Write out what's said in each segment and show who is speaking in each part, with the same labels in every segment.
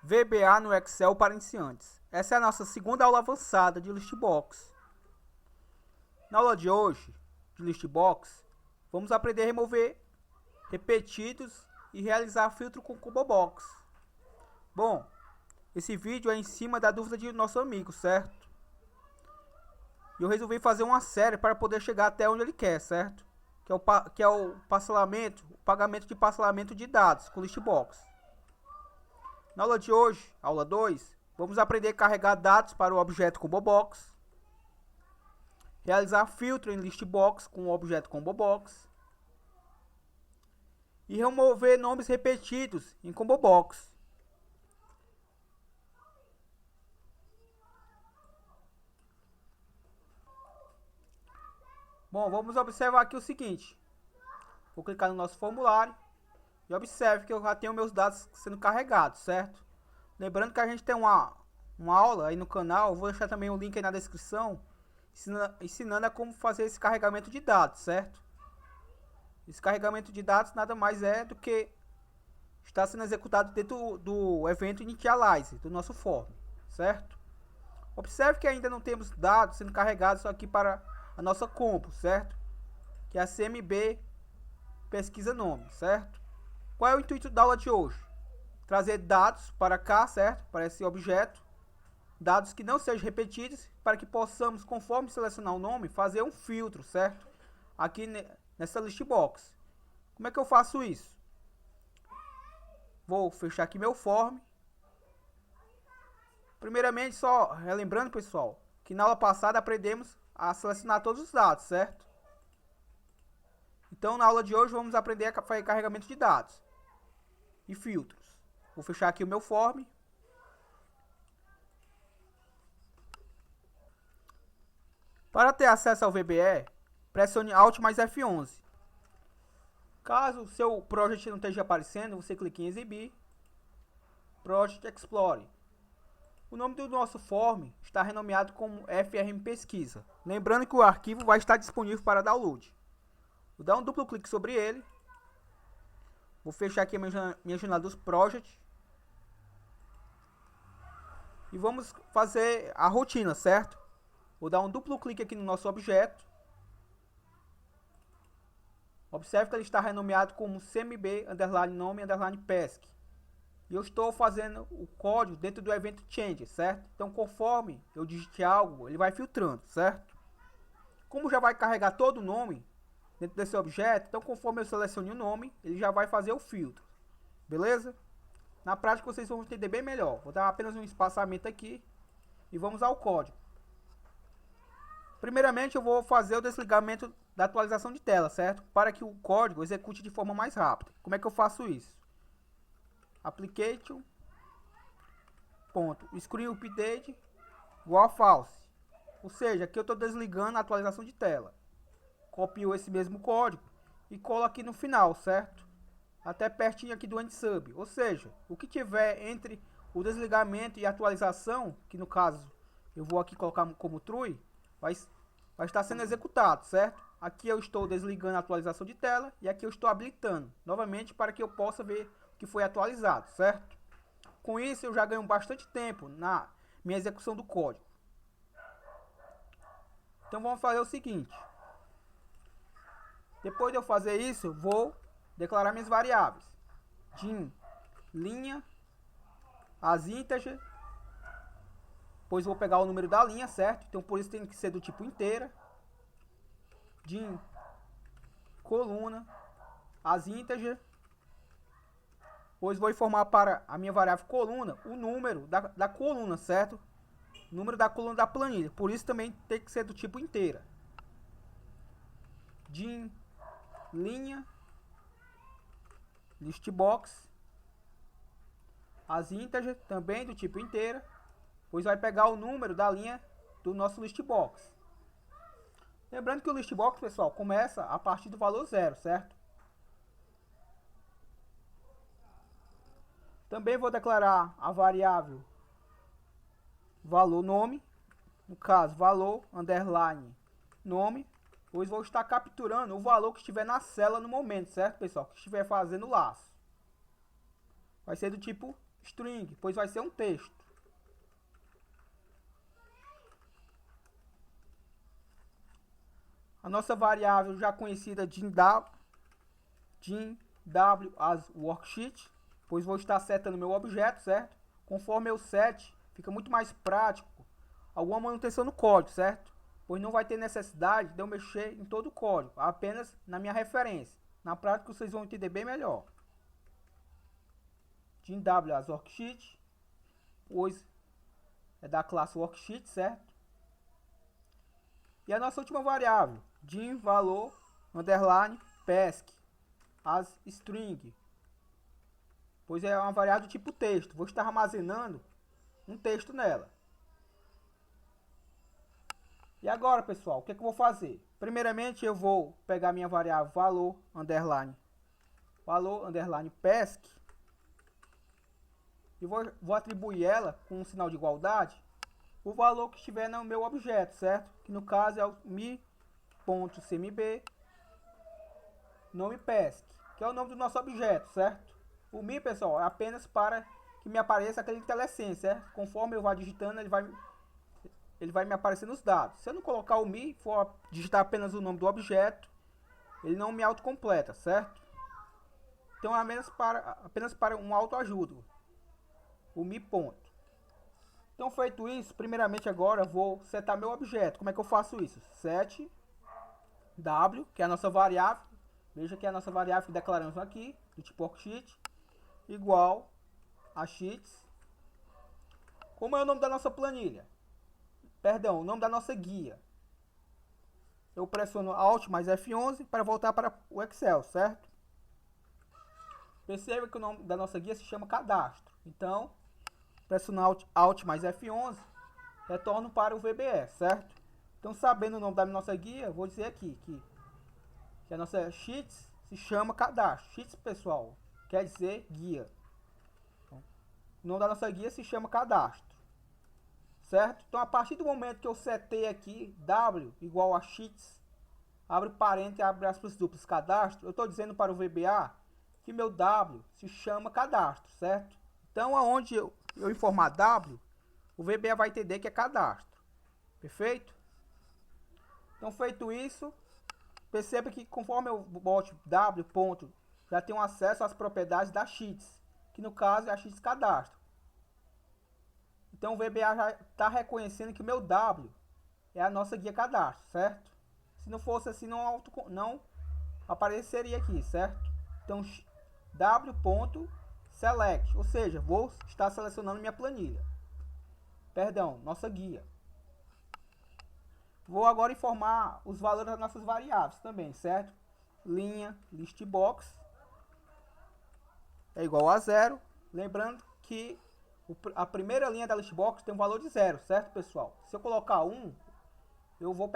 Speaker 1: VBA no Excel para iniciantes. Essa é a nossa segunda aula avançada de Listbox. Na aula de hoje, de Listbox, vamos aprender a remover repetidos e realizar filtro com ComboBox. Bom, esse vídeo é em cima da dúvida de nosso amigo, certo? E eu resolvi fazer uma série para poder chegar até onde ele quer, certo? Que é o pagamento de parcelamento de dados com Listbox. Na aula de hoje, aula 2, vamos aprender a carregar dados para o objeto ComboBox, realizar filtro em Listbox com o objeto ComboBox e remover nomes repetidos em ComboBox. Bom, vamos observar aqui o seguinte. Vou clicar no nosso formulário e observe que eu já tenho meus dados sendo carregados, certo? Lembrando que a gente tem uma aula aí no canal, eu vou deixar também o link aí na descrição, ensinando a como fazer esse carregamento de dados, certo? Esse carregamento de dados nada mais é do que está sendo executado dentro do evento Initialize, do nosso form, certo? Observe que ainda não temos dados sendo carregados aqui para a nossa compo, certo? Que é a CMB pesquisa nome, certo? Qual é o intuito da aula de hoje? Trazer dados para cá, certo? Para esse objeto. Dados que não sejam repetidos, para que possamos, conforme selecionar o nome, fazer um filtro, certo? Aqui nessa Listbox. Como é que eu faço isso? Vou fechar aqui meu form. Primeiramente, só relembrando, pessoal, que na aula passada aprendemos a selecionar todos os dados, certo? Então, na aula de hoje, vamos aprender a fazer carregamento de dados e filtros. Vou fechar aqui o meu form. Para ter acesso ao VBE, pressione Alt mais F11. Caso o seu project não esteja aparecendo, você clica em Exibir, Project Explorer. O nome do nosso form está renomeado como FRM Pesquisa. Lembrando que o arquivo vai estar disponível para download. Vou dar um duplo clique sobre ele. Vou fechar aqui a minha janela dos projects. E vamos fazer a rotina, certo? Vou dar um duplo clique aqui no nosso objeto. Observe que ele está renomeado como CMB nome pesc. E eu estou fazendo o código dentro do evento change, certo? Então, conforme eu digite algo, ele vai filtrando, certo? Como já vai carregar todo o nome dentro desse objeto, então conforme eu selecione o nome, ele já vai fazer o filtro. Beleza? Na prática vocês vão entender bem melhor. Vou dar apenas um espaçamento aqui e vamos ao código. Primeiramente eu vou fazer o desligamento da atualização de tela, certo? Para que o código execute de forma mais rápida. Como é que eu faço isso? Application screen update igual a false. Ou seja, aqui eu estou desligando a atualização de tela. Copio esse mesmo código e colo aqui no final, certo? Até pertinho aqui do end sub. Ou seja, o que tiver entre o desligamento e a atualização, que no caso eu vou aqui colocar como true, vai estar sendo executado, certo? Aqui eu estou desligando a atualização de tela e aqui eu estou habilitando novamente para que eu possa ver o que foi atualizado, certo? Com isso eu já ganho bastante tempo na minha execução do código. Então vamos fazer o seguinte. Depois de eu fazer isso, eu vou declarar minhas variáveis. Dim, linha, as integer, pois vou pegar o número da linha, certo? Então por isso tem que ser do tipo inteira. Dim, coluna, as integer, pois vou informar para a minha variável coluna o número da coluna, certo? O número da coluna da planilha. Por isso também tem que ser do tipo inteira. Dim, linha, listbox, as integer também do tipo inteira, pois vai pegar o número da linha do nosso listbox. Lembrando que o listbox, pessoal, começa a partir do valor 0, certo? Também vou declarar a variável valor nome, no caso valor underline nome, pois vou estar capturando o valor que estiver na célula no momento, certo, pessoal? Que estiver fazendo o laço. Vai ser do tipo string, pois vai ser um texto. A nossa variável já conhecida DINW as worksheet, pois vou estar setando meu objeto, certo? Conforme eu sete, fica muito mais prático alguma manutenção no código, certo? Pois não vai ter necessidade de eu mexer em todo o código, apenas na minha referência. Na prática vocês vão entender bem melhor. DINW as worksheet, pois é da classe worksheet, certo? E a nossa última variável, din valor underline pesc as string, pois é uma variável do tipo texto. Vou estar armazenando um texto nela. E agora, pessoal, o que eu vou fazer? Primeiramente, eu vou pegar minha variável valor underline pesc e vou atribuir ela com um sinal de igualdade o valor que estiver no meu objeto, certo? Que no caso é o mi.cmb nome pesc, que é o nome do nosso objeto, certo? O mi, pessoal, é apenas para que me apareça aquele telecem, certo? Conforme eu vá digitando, ele vai me aparecer nos dados. Se eu não colocar o mi, for digitar apenas o nome do objeto, ele não me autocompleta, certo? Então é apenas para um autoajuda, o mi ponto. Então feito isso, primeiramente agora eu vou setar meu objeto. Como é que eu faço isso? Set w, que é a nossa variável. Veja que é a nossa variável que declaramos aqui, do tipo worksheet, igual a sheets. Como é o nome da nossa planilha? Perdão, o nome da nossa guia. Eu pressiono Alt mais F11 para voltar para o Excel, certo? Perceba que o nome da nossa guia se chama cadastro. Então, pressiono Alt mais F11, retorno para o VBE, certo? Então, sabendo o nome da nossa guia, vou dizer aqui que a nossa Sheets se chama cadastro. Sheets, pessoal, quer dizer guia. Então, o nome da nossa guia se chama cadastro. Certo? Então, a partir do momento que eu setei aqui W igual a Sheets, abre parênteses, abre aspas duplas, cadastro, eu estou dizendo para o VBA que meu W se chama cadastro, certo? Então, aonde eu informar W, o VBA vai entender que é cadastro. Perfeito? Então, feito isso, perceba que conforme eu boto W ponto, já tenho acesso às propriedades da Sheets, que no caso é a Sheets cadastro. Então o VBA já está reconhecendo que o meu W é a nossa guia cadastro, certo? Se não fosse assim, não apareceria aqui, certo? Então w.select, ou seja, vou estar selecionando minha planilha. Perdão, nossa guia. Vou agora informar os valores das nossas variáveis também, certo? Linha listbox é igual a 0. Lembrando que a primeira linha da listbox tem um valor de 0, certo, pessoal? Se eu colocar 1, eu vou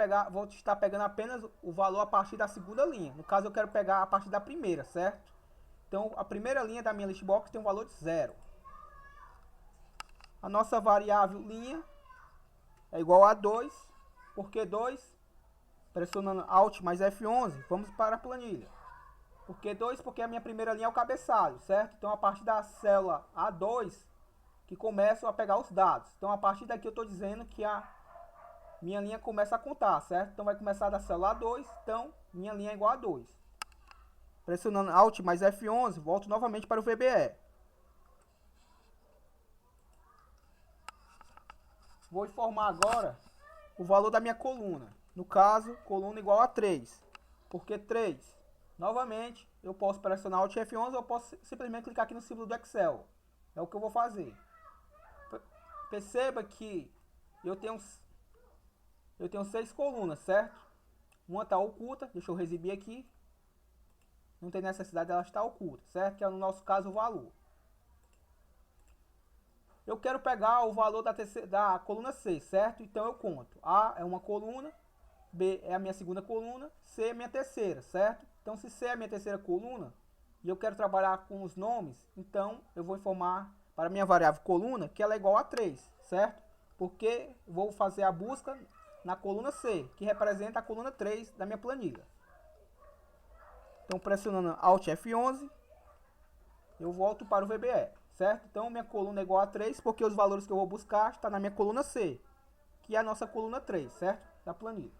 Speaker 1: estar pegando apenas o valor a partir da segunda linha. No caso, eu quero pegar a partir da primeira, certo? Então, a primeira linha da minha listbox tem um valor de 0. A nossa variável linha é igual a 2. Por que 2? Pressionando Alt mais F11, vamos para a planilha. Por que 2? Porque a minha primeira linha é o cabeçalho, certo? Então, a partir da célula A2, que começam a pegar os dados. Então, a partir daqui eu estou dizendo que a minha linha começa a contar, certo? Então, vai começar da célula A2, então, minha linha é igual a 2. Pressionando Alt mais F11, volto novamente para o VBE. Vou informar agora o valor da minha coluna. No caso, coluna igual a 3. Por que 3? Novamente, eu posso pressionar Alt F11 ou eu posso simplesmente clicar aqui no símbolo do Excel. É o que eu vou fazer. Perceba que eu tenho 6 colunas, certo? Uma está oculta, deixa eu exibir aqui. Não tem necessidade dela estar oculta, certo? Que é no nosso caso o valor. Eu quero pegar o valor da coluna C, certo? Então eu conto. A é uma coluna, B é a minha segunda coluna, C é a minha terceira, certo? Então se C é a minha terceira coluna e eu quero trabalhar com os nomes, então eu vou informar para a minha variável coluna que ela é igual a 3, certo? Porque vou fazer a busca na coluna C, que representa a coluna 3 da minha planilha. Então, pressionando Alt F11, eu volto para o VBE, certo? Então minha coluna é igual a 3, porque os valores que eu vou buscar estão na minha coluna C, que é a nossa coluna 3, certo? Da planilha.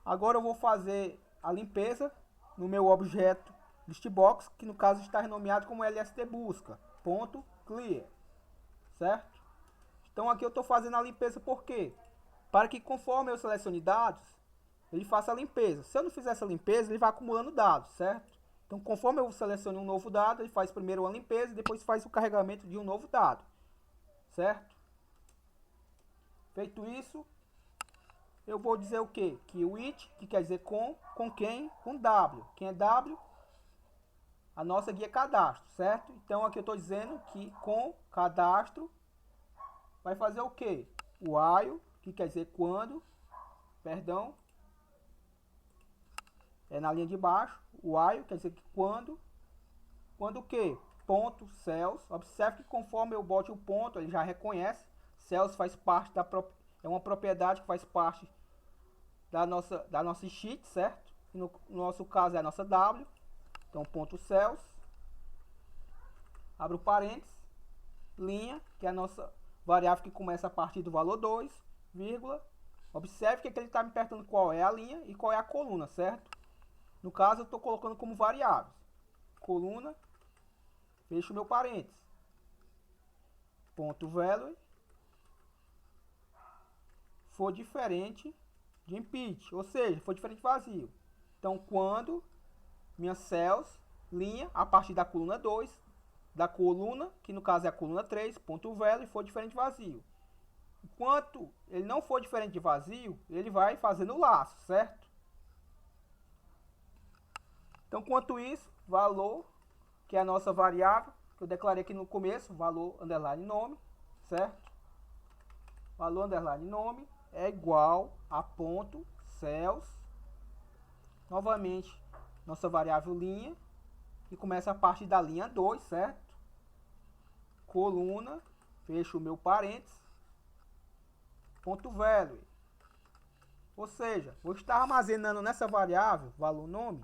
Speaker 1: Agora eu vou fazer a limpeza no meu objeto listbox, que no caso está renomeado como LST busca, ponto clear, certo? Então aqui eu estou fazendo a limpeza por quê? Para que conforme eu selecione dados, ele faça a limpeza. Se eu não fizer essa limpeza, ele vai acumulando dados, certo? Então conforme eu selecione um novo dado, ele faz primeiro uma limpeza e depois faz o carregamento de um novo dado, certo? Feito isso, eu vou dizer o quê? Que o it, que quer dizer com quem? Com W. Quem é W? A nossa guia cadastro, certo? Então aqui eu estou dizendo que com cadastro vai fazer o quê? O while, que quer dizer quando, perdão, é na linha de baixo. O while quer dizer que quando o quê? Ponto cells. Observe que conforme eu bote o ponto, ele já reconhece. Cells faz parte é uma propriedade que faz parte da nossa sheet, certo? No nosso caso é a nossa W. Então ponto cells, abro parênteses, linha, que é a nossa variável que começa a partir do valor 2, vírgula. Observe que aqui ele está me perguntando qual é a linha e qual é a coluna, certo? No caso eu estou colocando como variáveis. Coluna, fecho o meu parênteses. Ponto value for diferente de empty, ou seja, for diferente de vazio. Então quando minhas cells, linha, a partir da coluna 2, da coluna, que no caso é a coluna 3, ponto value, for diferente de vazio. Enquanto ele não for diferente de vazio, ele vai fazendo o laço, certo? Então, quanto isso, valor, que é a nossa variável, que eu declarei aqui no começo, valor underline nome, certo? Valor underline nome é igual a ponto cells, novamente, nossa variável linha, que começa a partir da linha 2, certo? Coluna, fecho o meu parênteses, ponto value. Ou seja, vou estar armazenando nessa variável, valor nome,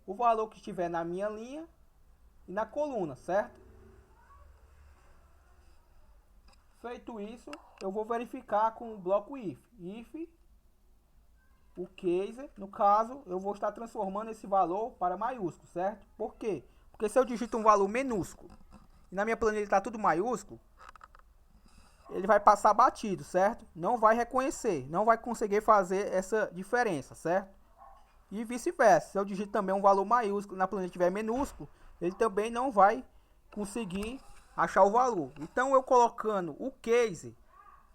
Speaker 1: o valor que estiver na minha linha e na coluna, certo? Feito isso, eu vou verificar com o bloco if. If o case, no caso, eu vou estar transformando esse valor para maiúsculo, certo? Por quê? Porque se eu digito um valor minúsculo e na minha planilha está tudo maiúsculo, ele vai passar batido, certo? Não vai reconhecer, não vai conseguir fazer essa diferença, certo? E vice-versa, se eu digito também um valor maiúsculo na planilha tiver minúsculo, ele também não vai conseguir achar o valor. Então eu colocando o case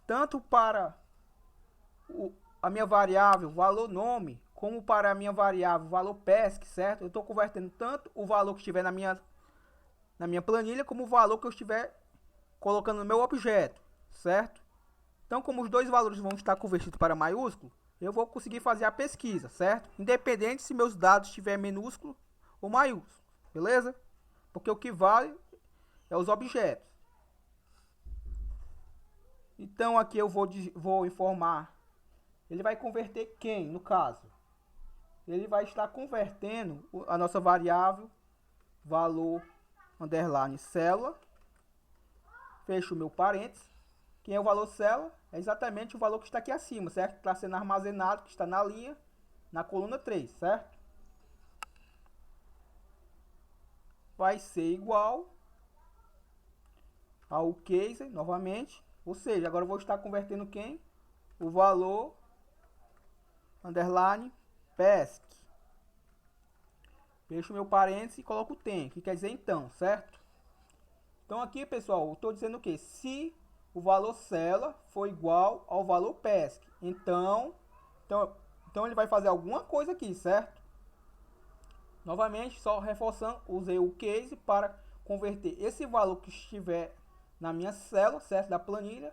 Speaker 1: tanto para a minha variável valor nome, como para a minha variável valor PESC, certo? Eu estou convertendo tanto o valor que estiver na minha planilha, como o valor que eu estiver colocando no meu objeto, certo? Então, como os dois valores vão estar convertidos para maiúsculo, eu vou conseguir fazer a pesquisa, certo? Independente se meus dados estiverem minúsculo ou maiúsculo, beleza? Porque o que vale é os objetos. Então, aqui eu vou informar. Ele vai converter quem, no caso? Ele vai estar convertendo a nossa variável valor underline célula. Fecho o meu parênteses. Quem é o valor célula? É exatamente o valor que está aqui acima, certo? Está sendo armazenado, que está na linha, na coluna 3, certo? Vai ser igual ao case, novamente. Ou seja, agora eu vou estar convertendo quem? O valor underline PESC. Fecho meu parênteses e coloco o tem, que quer dizer então, certo? Então aqui, pessoal, eu estou dizendo o que? Se o valor célula for igual ao valor PESC, então ele vai fazer alguma coisa aqui, certo? Novamente, só reforçando, usei o case para converter esse valor que estiver na minha célula, certo? Da planilha.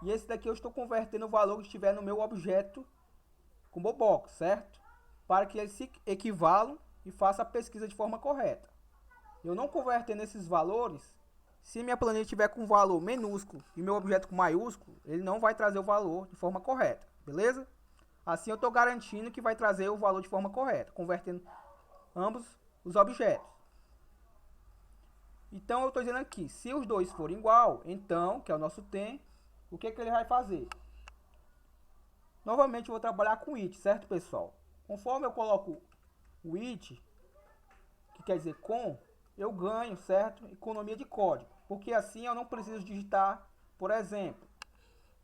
Speaker 1: E esse daqui eu estou convertendo o valor que estiver no meu objeto combo box, certo? Para que eles se equivalam e faça a pesquisa de forma correta. Eu não convertendo esses valores, se minha planilha tiver com valor minúsculo e meu objeto com maiúsculo, ele não vai trazer o valor de forma correta, beleza? Assim eu estou garantindo que vai trazer o valor de forma correta, convertendo ambos os objetos. Então eu estou dizendo aqui, se os dois forem igual, então, que é o nosso tem, o que ele vai fazer? Novamente eu vou trabalhar com it, certo, pessoal? Conforme eu coloco o it, que quer dizer com, eu ganho, certo? Economia de código. Porque assim eu não preciso digitar, por exemplo.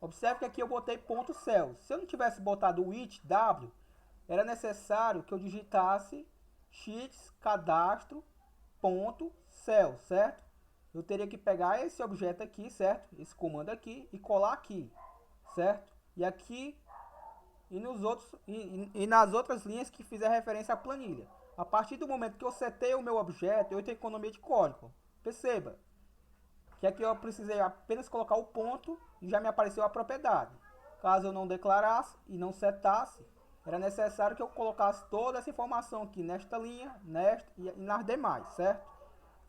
Speaker 1: Observe que aqui eu botei ponto céu. Se eu não tivesse botado o it w, era necessário que eu digitasse sheets cadastro ponto céu, certo? Eu teria que pegar esse objeto aqui, certo? Esse comando aqui e colar aqui, certo? E aqui e nos outros e nas outras linhas que fizer referência à planilha. A partir do momento que eu setei o meu objeto, eu tenho economia de código. Perceba que aqui eu precisei apenas colocar o ponto e já me apareceu a propriedade. Caso eu não declarasse e não setasse, era necessário que eu colocasse toda essa informação aqui nesta linha, nesta e nas demais, certo?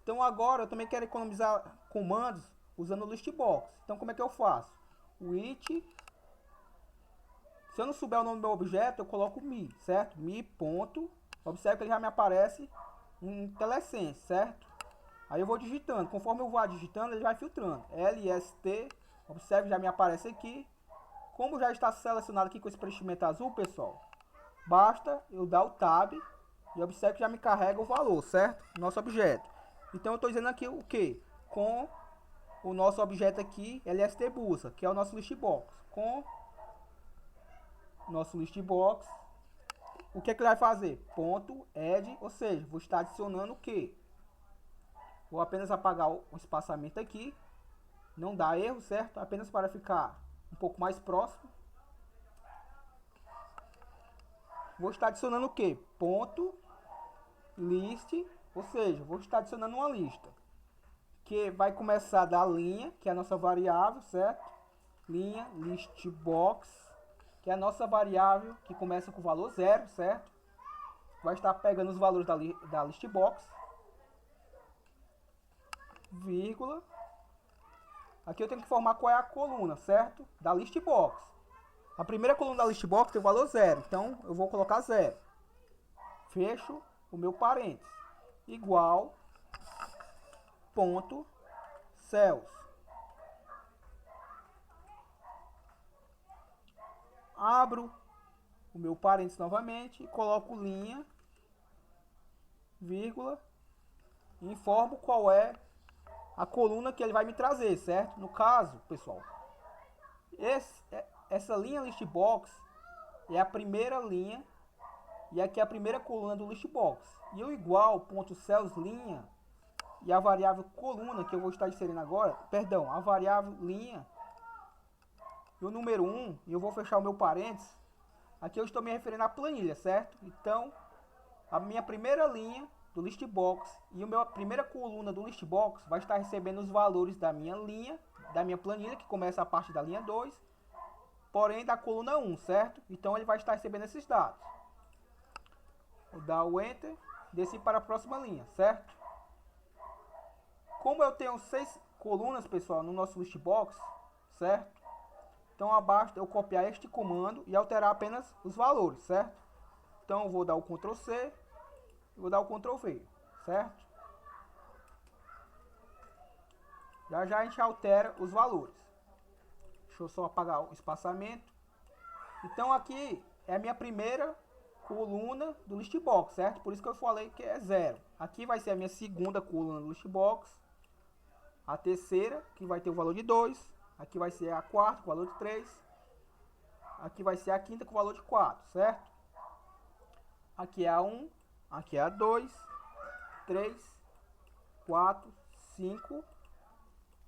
Speaker 1: Então agora eu também quero economizar comandos usando o listbox. Então como é que eu faço? O it, se eu não souber o nome do meu objeto, eu coloco mi, certo? Mi ponto, observe que ele já me aparece em telesense, certo? Aí eu vou digitando, conforme eu vou digitando, ele vai filtrando. LST, observe, já me aparece aqui. Como já está selecionado aqui com esse preenchimento azul, pessoal, basta eu dar o tab e observe que já me carrega o valor, certo? Nosso objeto. Então eu estou dizendo aqui o que? Com o nosso objeto aqui, LST Busa, que é o nosso listbox. Com nosso listbox, o que ele vai fazer? Ponto add, ou seja, vou estar adicionando o que? Vou apenas apagar o espaçamento aqui. Não dá erro, certo? Apenas para ficar um pouco mais próximo. Vou estar adicionando o que? Ponto list, ou seja, vou estar adicionando uma lista. Que vai começar da linha, que é a nossa variável, certo? Linha listbox, que é a nossa variável que começa com o valor 0, certo? Vai estar pegando os valores da listbox. Vírgula. Aqui eu tenho que informar qual é a coluna, certo? Da listbox. A primeira coluna da listbox tem o valor 0, então eu vou colocar 0. Fecho o meu parênteses. Igual ponto cells. Abro o meu parênteses novamente e coloco linha, vírgula, e informo qual é a coluna que ele vai me trazer, certo? No caso, pessoal, essa linha listbox é a primeira linha e aqui é a primeira coluna do listbox. E o igual ponto cells linha e a variável coluna que eu vou estar inserindo agora, perdão, a variável linha e o número 1, e eu vou fechar o meu parênteses. Aqui eu estou me referindo à planilha, certo? Então, a minha primeira linha do listbox e a minha primeira coluna do listbox vai estar recebendo os valores da minha linha, da minha planilha, que começa a partir da linha 2, porém da coluna 1, certo? Então ele vai estar recebendo esses dados. Vou dar o Enter, desci para a próxima linha, certo? Como eu tenho 6 colunas, pessoal, no nosso listbox, certo? Então basta eu copiar este comando e alterar apenas os valores, certo? Então eu vou dar o Ctrl C e vou dar o Ctrl V, certo? Já já a gente altera os valores. Deixa eu só apagar o espaçamento. Então aqui é a minha primeira coluna do listbox, certo? Por isso que eu falei que é 0. Aqui vai ser a minha segunda coluna do listbox. A terceira, que vai ter o valor de 2. Aqui vai ser a quarta, com o valor de 3. Aqui vai ser a quinta, com o valor de 4, certo? Aqui é a 1. Aqui é a 2. 3. 4. 5.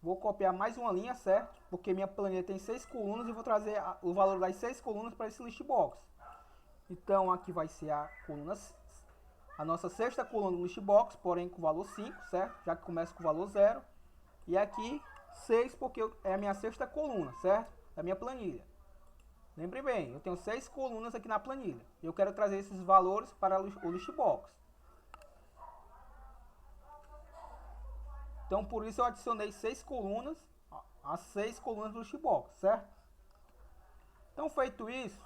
Speaker 1: Vou copiar mais uma linha, certo? Porque minha planilha tem 6 colunas e vou trazer o valor das 6 colunas para esse listbox. Então aqui vai ser a nossa sexta coluna do listbox, porém com o valor 5, certo? Já que começa com o valor 0. E aqui 6 porque é a minha sexta coluna, certo? Da minha planilha. Lembre bem, eu tenho 6 colunas aqui na planilha. Eu quero trazer esses valores para o listbox. Então por isso eu adicionei 6 colunas, as 6 colunas do listbox, certo? Então feito isso,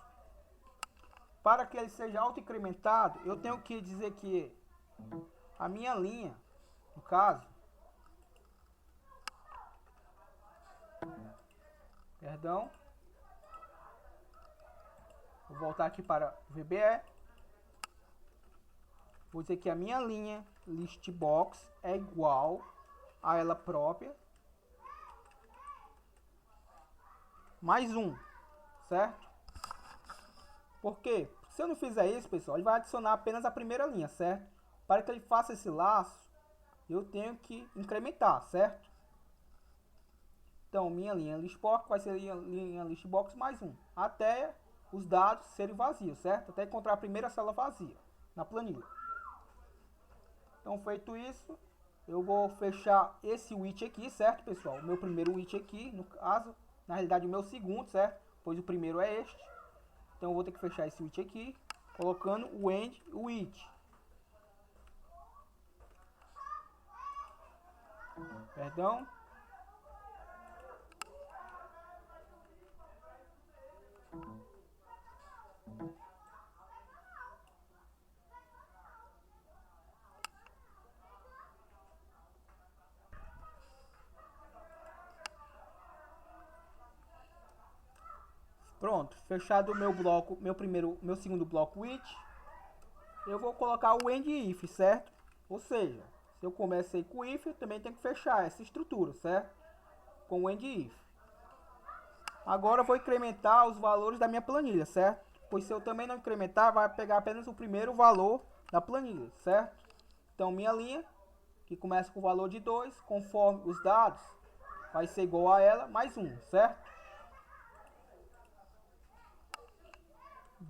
Speaker 1: para que ele seja auto-incrementado, eu tenho que dizer que a minha linha, no caso, Perdão. Vou voltar aqui para VBE. Vou dizer que a minha linha listbox é igual a ela própria mais um, certo? Por quê? Se eu não fizer isso, pessoal, ele vai adicionar apenas a primeira linha, certo? Para que ele faça esse laço, eu tenho que incrementar, certo? Então, minha linha listbox vai ser linha listbox mais um, até os dados serem vazios, certo? Até encontrar a primeira célula vazia na planilha. Então, feito isso, eu vou fechar esse width aqui, certo, pessoal? O meu primeiro width aqui, no caso, na realidade o meu segundo, certo? Pois o primeiro é este. Então, eu vou ter que fechar esse width aqui, colocando o end width. Perdão. Pronto, fechado o meu bloco, meu segundo bloco width, eu vou colocar o end if, certo? Ou seja, se eu comecei com if, eu também tenho que fechar essa estrutura, certo? Com o end if. Agora eu vou incrementar os valores da minha planilha, certo? Pois se eu também não incrementar, vai pegar apenas o primeiro valor da planilha, certo? Então minha linha, que começa com o valor de 2, conforme os dados, vai ser igual a ela, mais 1, certo?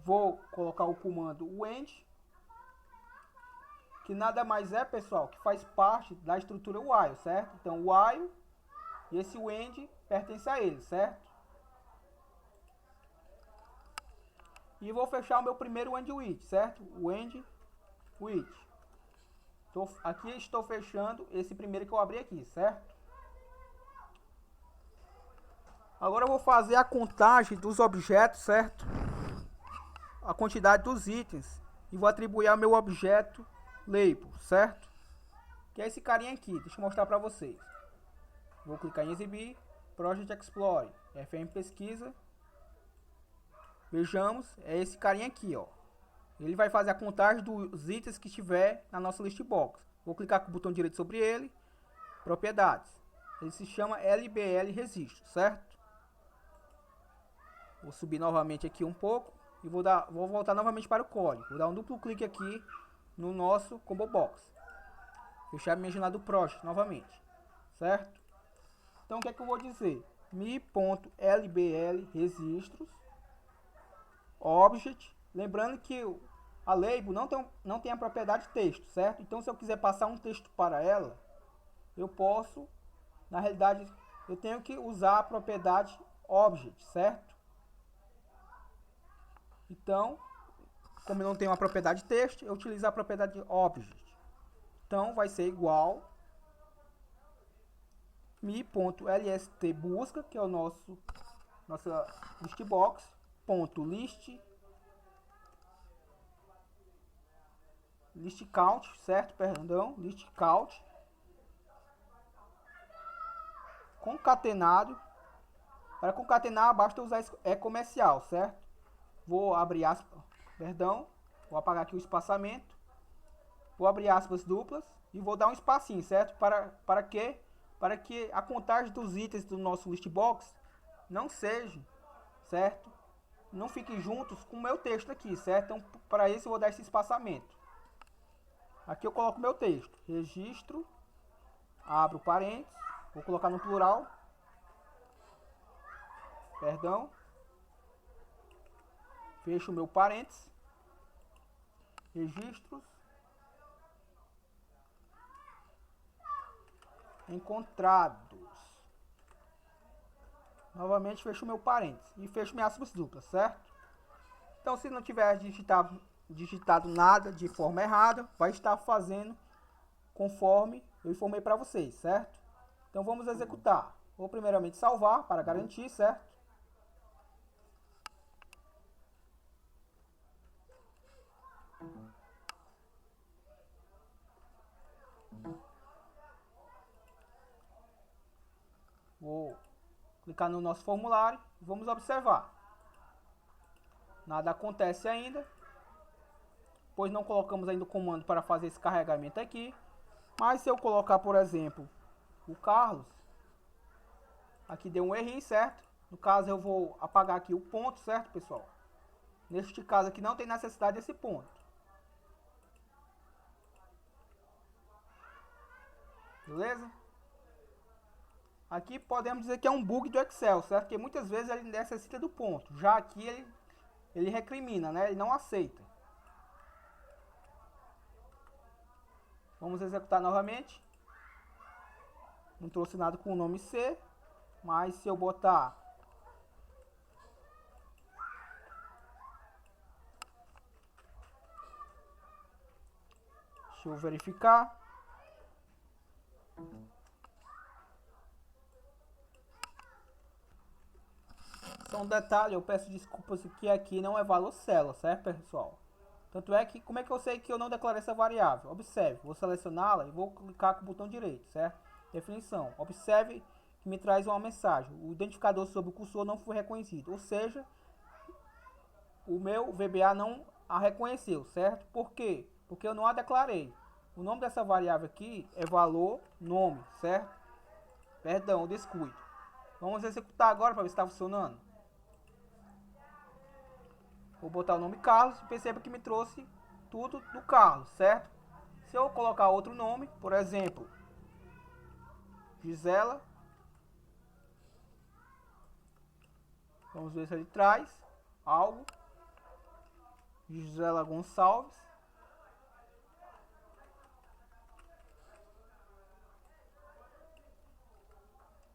Speaker 1: Vou colocar o comando end, que nada mais é, pessoal, que faz parte da estrutura while, certo? Então while e esse end pertence a ele, certo? E vou fechar o meu primeiro end with, certo? O end with. Aqui estou fechando esse primeiro que eu abri aqui, certo? Agora eu vou fazer a contagem dos objetos, certo? A quantidade dos itens. E vou atribuir ao meu objeto label, certo? Que é esse carinha aqui. Deixa eu mostrar para vocês. Vou clicar em exibir. Project Explorer. FM pesquisa. Vejamos. É esse carinha aqui, ó. Ele vai fazer a contagem dos itens que estiver na nossa list box. Vou clicar com o botão direito sobre ele. Propriedades. Ele se chama LBL registro, certo? Vou subir novamente aqui um pouco e vou voltar novamente para o código. Vou dar um duplo clique aqui no nosso combo box. Fechar minha janela do project novamente, certo? Então o que é que eu vou dizer? mi.lbl registros object, lembrando que a label não tem a propriedade texto, certo? Então se eu quiser passar um texto para ela, eu posso, na realidade, eu tenho que usar a propriedade object, certo? Então, como eu não tenho uma propriedade texto, eu utilizo a propriedade object. Então, vai ser igual mi.lstBusca, que é o nossa listbox, ponto listcount, certo? Perdão, listcount concatenado. Para concatenar, basta usar comercial, certo? Vou abrir aspas, perdão, vou apagar aqui o espaçamento. Vou abrir aspas duplas e vou dar um espacinho, certo? Para que a contagem dos itens do nosso listbox não seja, certo? Não fiquem juntos com o meu texto aqui, certo? Então, para isso eu vou dar esse espaçamento. Aqui eu coloco meu texto. Registro, abro parênteses, vou colocar no plural. Perdão. Fecho o meu parênteses. Registros. Encontrados. Novamente fecho o meu parênteses e fecho minhas aspas duplas, certo? Então, se não tiver digitado nada de forma errada, vai estar fazendo conforme eu informei para vocês, certo? Então, vamos executar. Vou primeiramente salvar para garantir, certo? Vou clicar no nosso formulário e vamos observar. Nada acontece ainda, pois não colocamos ainda o comando para fazer esse carregamento aqui. Mas se eu colocar, por exemplo, o Carlos, aqui deu um errinho, certo? No caso eu vou apagar aqui o ponto, certo, pessoal? Neste caso aqui não tem necessidade desse ponto. Beleza? Aqui podemos dizer que é um bug do Excel, certo? Porque muitas vezes ele necessita do ponto. Já aqui ele recrimina, né? Ele não aceita. Vamos executar novamente. Não trouxe nada com o nome C. Mas se eu botar... Deixa eu verificar. Só um detalhe, eu peço desculpas que aqui não é valor célula, certo, pessoal? Tanto é que, como é que eu sei que eu não declarei essa variável? Observe, vou selecioná-la e vou clicar com o botão direito, certo? Definição. Observe que me traz uma mensagem. O identificador sobre o cursor não foi reconhecido. Ou seja, o meu VBA não a reconheceu, certo? Por quê? Porque eu não a declarei. O nome dessa variável aqui é valor nome, certo? Perdão, descuido. Vamos executar agora para ver se está funcionando. Vou botar o nome Carlos e perceba que me trouxe tudo do Carlos, certo? Se eu colocar outro nome, por exemplo, Gisela, vamos ver se ele traz algo. Gisela Gonçalves.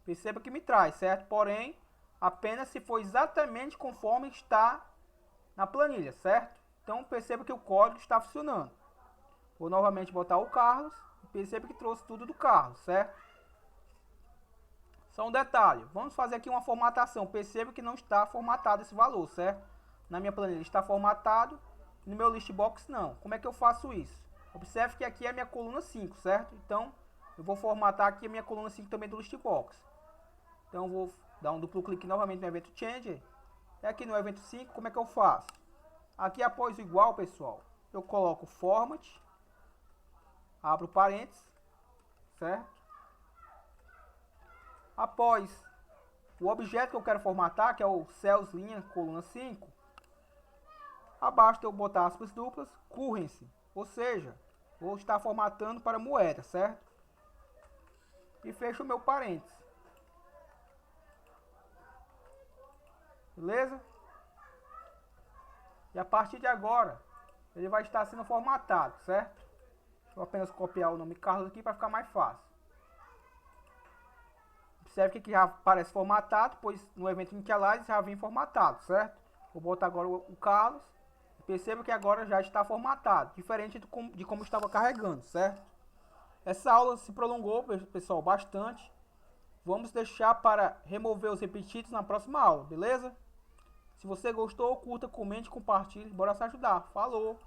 Speaker 1: Perceba que me traz, certo? Porém, apenas se for exatamente conforme está na planilha, certo? Então perceba que o código está funcionando. Vou novamente botar o Carlos e perceba que trouxe tudo do Carlos, certo? Só um detalhe, vamos fazer aqui uma formatação. Perceba que não está formatado esse valor, certo? Na minha planilha está formatado, no meu list box não. Como é que eu faço isso? Observe que aqui é a minha coluna 5, certo? Então eu vou formatar aqui a minha coluna 5 também do list box. Então eu vou dar um duplo clique novamente no evento Change. E aqui no evento 5, como é que eu faço? Aqui após o igual, pessoal, eu coloco Format, abro parênteses, certo? Após o objeto que eu quero formatar, que é o Cells linha coluna 5, abaixo eu botar aspas duplas, currency, ou seja, vou estar formatando para moeda, certo? E fecho o meu parênteses. Beleza? E a partir de agora, ele vai estar sendo formatado, certo? Deixa eu apenas copiar o nome Carlos aqui para ficar mais fácil. Observe que já aparece formatado, pois no evento Initialize já vem formatado, certo? Vou botar agora o Carlos. Perceba que agora já está formatado, diferente de como estava carregando, certo? Essa aula se prolongou, pessoal, bastante. Vamos deixar para remover os repetidos na próxima aula, beleza? Se você gostou, curta, comente, compartilhe. Bora se ajudar. Falou!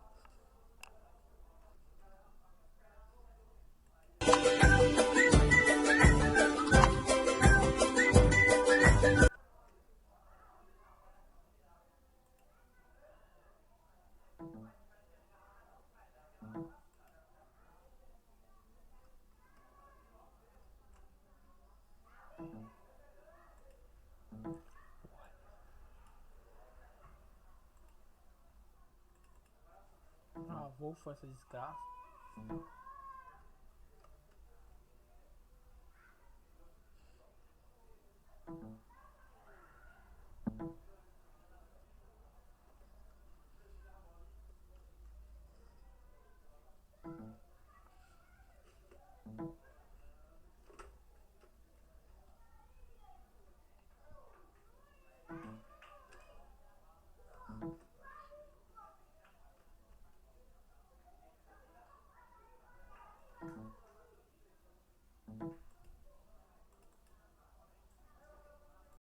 Speaker 1: Travou, foi essa desgraça.